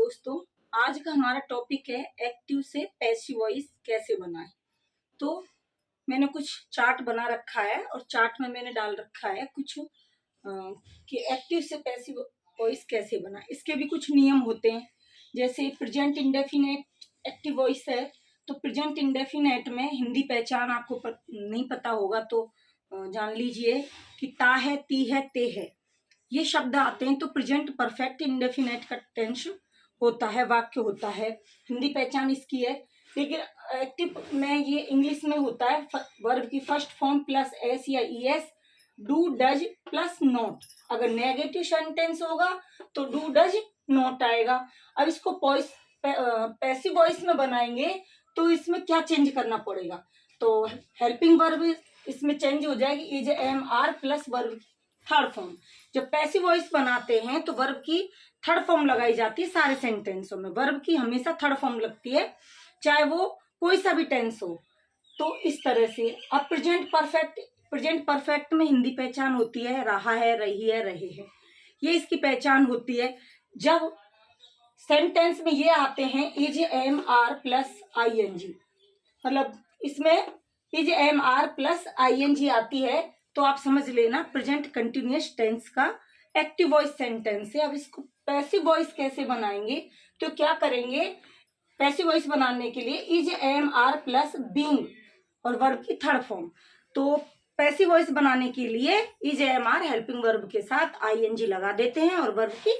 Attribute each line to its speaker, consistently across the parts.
Speaker 1: दोस्तों, आज का हमारा टॉपिक है एक्टिव से पैसिव वॉइस कैसे बनाएं। तो मैंने कुछ चार्ट बना रखा है और चार्ट में मैंने डाल रखा है कुछ कि एक्टिव से पैसिव वॉइस कैसे बनाएं। इसके भी कुछ नियम होते हैं, जैसे प्रेजेंट इंडेफिनेट एक्टिव वॉइस है तो प्रेजेंट इंडेफिनेट में हिंदी पहचान आपको नहीं पता होगा तो जान लीजिए कि ता है, ती है, ते है, ये शब्द आते हैं तो प्रेजेंट परफेक्ट इंडेफिनेट का टेंस होता है, वाक्य होता है। हिंदी पहचान इसकी है। लेकिन एक्टिव में ये इंग्लिश में होता है वर्ब की फर्स्ट फॉर्म प्लस एस या ES, do does plus not. अगर नेगेटिव सेंटेंस होगा तो डू डज नॉट आएगा। अब इसको पैसिव वॉइस में बनाएंगे तो इसमें क्या चेंज करना पड़ेगा, तो हेल्पिंग वर्ब इसमें चेंज हो जाएगी, is am are plus verb third form. जब पैसिव वॉइस बनाते हैं तो वर्ब की थर्ड फॉर्म लगाई जाती है सारे सेंटेंसों में। वर्ब की हमेशा थर्ड फॉर्म लगती है, चाहे वो कोई सा भी टेंस हो। तो इस तरह से अब प्रेजेंट परफेक्ट में हिंदी पहचान होती है रहा है, रही है, रहे हैं, ये इसकी पहचान होती है। जब सेंटेंस में ये आते हैं is am are plus I N G, मतलब इसमें is am are plus I N G आती है तो आप समझ लेना प्रेजेंट कंटिन्यूअस टेंस का एक्टिव वॉइस सेंटेंस है। अब इसको पैसिव वॉइस कैसे बनाएंगे, तो क्या करेंगे, पैसिव वॉइस बनाने के लिए is am are plus being और वर्ब की थर्ड फॉर्म। तो पैसिव वॉइस बनाने के लिए is am are helping verb के साथ आईएनजी लगा देते हैं और वर्ब की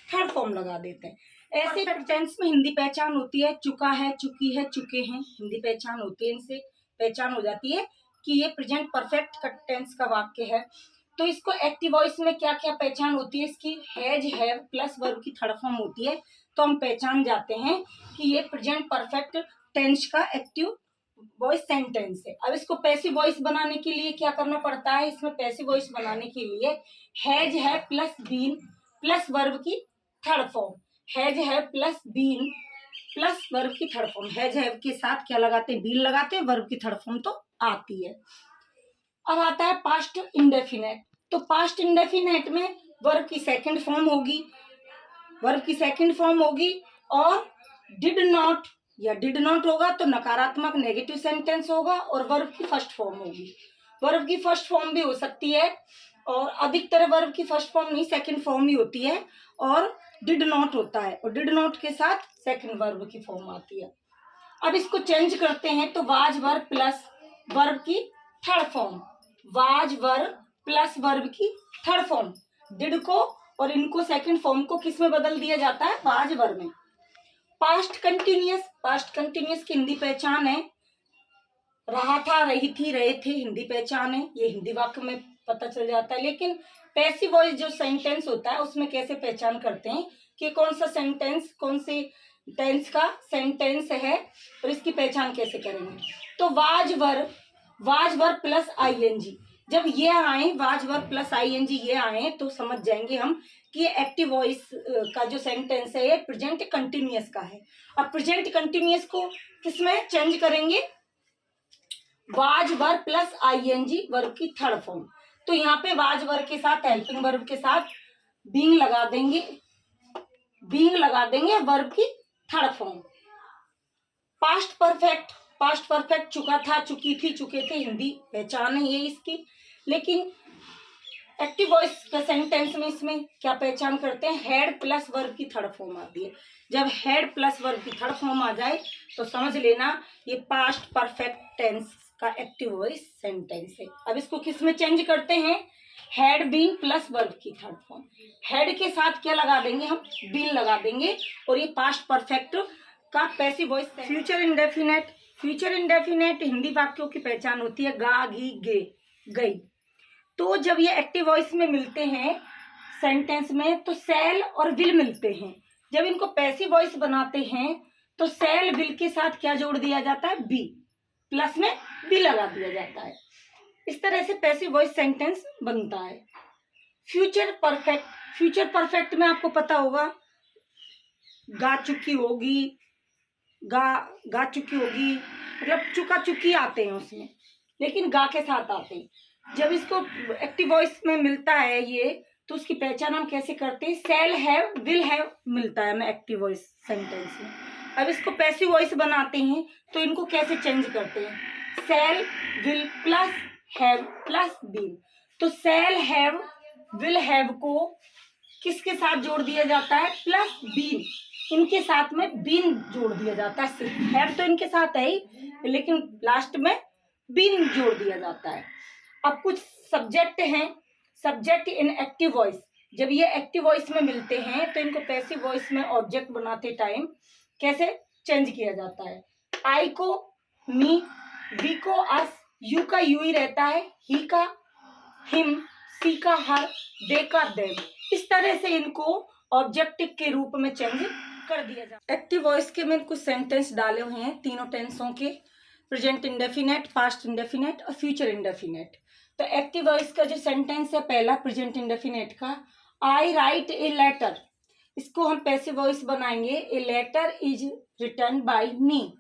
Speaker 1: थर्ड फॉर्म लगा देते हैं। ऐसे टेंस में हिंदी पहचान होती है चुका है, चुकी है, चुके हैं, हिंदी पहचान होती है। इनसे पहचान हो जाती है कि ये प्रेजेंट परफेक्ट टेंस का वाक्य है। तो इसको एक्टिव वॉइस में क्या क्या पहचान होती है, इसकी हैज, हैव प्लस वर्ब की थर्ड फॉर्म होती है, तो हम पहचान जाते हैं कि ये प्रेजेंट परफेक्ट टेंस का एक्टिव वॉइस सेंटेंस है। अब इसको पैसिव वॉइस बनाने के लिए क्या करना पड़ता है, इसमें पैसिव वॉइस बनाने के लिए हैज है प्लस बीन प्लस वर्ब की थर्ड फॉर्म, हैज है प्लस बीन प्लस वर्ब की थर्ड फॉर्म। हैज हैव के साथ क्या लगाते हैं, बीन लगाते हैं, वर्ब की थर्ड फॉर्म तो आती है। अब आता है पास्ट इंडेफिनेट। तो पास्ट इंडेफिनेट में वर्ब की सेकंड फॉर्म होगी, और डिड नॉट या डिड नॉट होगा तो नकारात्मक नेगेटिव सेंटेंस होगा, और वर्ब की फर्स्ट फॉर्म होगी। वर्ब की फर्स्ट फॉर्म भी हो सकती है और अधिकतर वर्ब की फर्स्ट फॉर्म नहीं सेकंड फॉर्म ही होती है, और डिड नॉट होता है और डिड नॉट के साथ सेकंड वर्ब की फॉर्म आती है। अब इसको चेंज करते हैं तो वाज वर्ब प्लस वर्ब की third form, was verb plus verb की थर्ड फॉर्म, डिड को और इनको सेकंड फॉर्म को किस में बदल दिया जाता है, वाज वर्ब में। पास्ट कंटिन्यूअस की हिंदी पहचान है रहा था, रही थी, रहे थे, हिंदी पहचान है, ये हिंदी वाक्य में पता चल जाता है। लेकिन पैसिव वॉइस जो सेंटेंस होता है उसमें कैसे पहचान करते हैं कि कौन सा सेंटेंस कौन से टेंस का सेंटेंस है और इसकी पहचान कैसे करेंगे। तो वाज वर्ब प्लस आईएनजी, जब ये आए वाज वर्ब प्लस आईएनजी ये आए तो समझ जाएंगे हम कि ये एक्टिव वॉइस का जो सेंटेंस है ये प्रेजेंट कंटिन्यूअस का है। अब प्रेजेंट कंटिन्यूअस को किसमें चेंज करेंगे, was verb plus ING verb की थर्ड फॉर्म। तो यहाँ पे वाज वर्ब के साथ हेल्पिंग वर्ब के साथ बीइंग लगा देंगे वर्ब की थर्ड फॉर्म। पास्ट परफेक्ट चुका था, चुकी थी, चुके थे, हिंदी पहचान है ये इसकी। लेकिन एक्टिव वॉइस का सेंटेंस में इसमें क्या पहचान करते हैं, हेड प्लस वर्ब की थर्ड फॉर्म आती है। जब हेड प्लस वर्ब की थर्ड फॉर्म आ जाए तो समझ लेना ये पास्ट परफेक्ट टेंस का एक्टिव वॉइस सेंटेंस है। अब इसको किस में चेंज करते हैं, हैड बीन प्लस वर्ब की थर्ड फॉर्म, हैड के साथ क्या लगा देंगे हम, बीन लगा देंगे, और ये पास्ट परफेक्ट का passive voice. Future indefinite Hindi वाक्यों की पहचान होती है गा, घी, गे, गई। तो जब ये एक्टिव वॉइस में मिलते हैं सेंटेंस में तो सेल और विल मिलते हैं। जब इनको पैसिव वॉइस बनाते हैं तो सेल विल के साथ क्या जोड़ दिया जाता है, बी, प्लस में बी लगा दिया जाता है। इस तरह से पैसिव वॉइस सेंटेंस बनता है। फ्यूचर परफेक्ट में आपको पता होगा गा चुकी होगी, गा चुकी होगी, मतलब चुका चुकी आते हैं उसमें, लेकिन गा के साथ आते हैं। जब इसको एक्टिव वॉइस में मिलता है ये तो उसकी पहचान हम कैसे करते हैं, शैल हैव विल हैव मिलता है हमें एक्टिव वॉइस सेंटेंस में। अब इसको पैसिव वॉइस बनाते हैं तो इनको कैसे चेंज करते हैं, shall will plus have plus been. तो शैल हैव विल हैव को किसके साथ जोड़ दिया जाता है, प्लस बीन, इनके साथ में बीन जोड़ दिया जाता है। सिर्फ हैव तो इनके साथ है ही, लेकिन लास्ट में बीन जोड़ दिया जाता है। अब कुछ सब्जेक्ट हैं, सब्जेक्ट इन एक्टिव वॉइस, जब ये एक्टिव वॉइस में मिलते हैं तो इनको पैसिव वॉइस में ऑब्जेक्ट बनाते टाइम कैसे चेंज किया जाता है। आई को मी, वी को अस, यू का यू ही रहता है, ही का हिम, सी का हर, दे का देम। इस तरह से इनको ऑब्जेक्ट के रूप में चेंज कर दिया जाता है। एक्टिव वॉइस के मैंने कुछ सेंटेंस डाले हुए हैं तीनों टेंसों के, प्रेजेंट इंडेफिनेट, पास्ट इंडेफिनेट और फ्यूचर इंडेफिनेट। तो एक्टिव वॉइस का जो सेंटेंस है पहला प्रेजेंट इंडेफिनेट का, आई राइट ए लेटर, इसको हम पैसिव वॉइस बनाएंगे, a letter is written by me,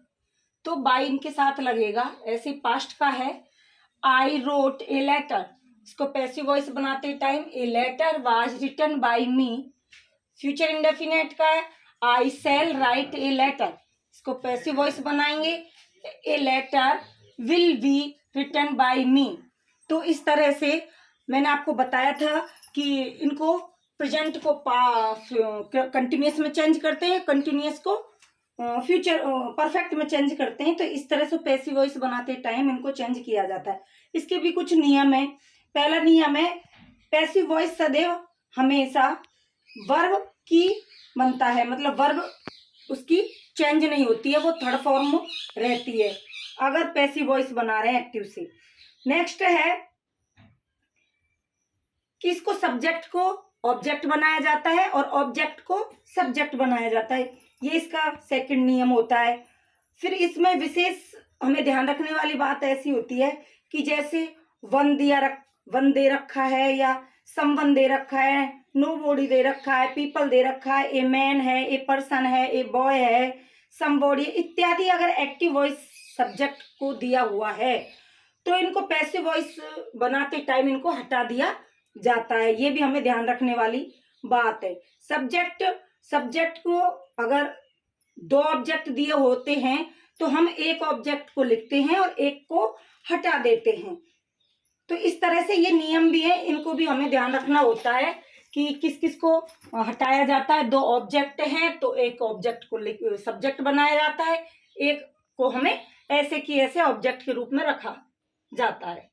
Speaker 1: तो बाय इनके साथ लगेगा। ऐसे पास्ट का है, आई रोट ए लेटर, इसको पैसिव वॉइस बनाते time a letter was written by me. Future indefinite का है, I shall write a letter, इसको पैसिव वॉइस बनाएंगे, a letter will be written by me. तो इस तरह से मैंने आपको बताया था कि इनको प्रेजेंट को कंटिन्यूअस में चेंज करते हैं, कंटिन्यूअस को फ्यूचर परफेक्ट में चेंज करते हैं। तो इस तरह से पैसिव वॉइस बनाते टाइम इनको चेंज किया जाता है। इसके भी कुछ नियम है। पहला नियम है, पैसिव वॉइस सदैव हमेशा वर्ब की बनता है, मतलब वर्ब उसकी चेंज नहीं होती है, वो थर्ड फॉर्म रहती है अगर पैसिव वॉइस बना रहे हैं एक्टिव से। नेक्स्ट है कि इसको सब्जेक्ट को ऑब्जेक्ट बनाया जाता है और ऑब्जेक्ट को सब्जेक्ट बनाया जाता है, ये इसका सेकंड नियम होता है। फिर इसमें विशेष हमें ध्यान रखने वाली बात ऐसी होती है कि जैसे वन दे रखा है या समवन दे रखा है, नो बॉडी दे रखा है, पीपल दे रखा है, ए मैन है, ए पर्सन है, ए बॉय है, समबॉडी इत्यादि अगर एक्टिव वॉइस सब्जेक्ट को दिया हुआ है तो इनको पैसिव वॉइस बनाते टाइम इनको हटा दिया जाता है। ये भी हमें ध्यान रखने वाली बात है। सब्जेक्ट को अगर दो ऑब्जेक्ट दिए होते हैं तो हम एक ऑब्जेक्ट को लिखते हैं और एक को हटा देते हैं। तो इस तरह से ये नियम भी है, इनको भी हमें ध्यान रखना होता है कि किस किस को हटाया जाता है। दो ऑब्जेक्ट हैं तो एक ऑब्जेक्ट को सब्जेक्ट बनाया जाता है, एक को हमें ऐसे की ऐसे ऑब्जेक्ट के रूप में रखा जाता है।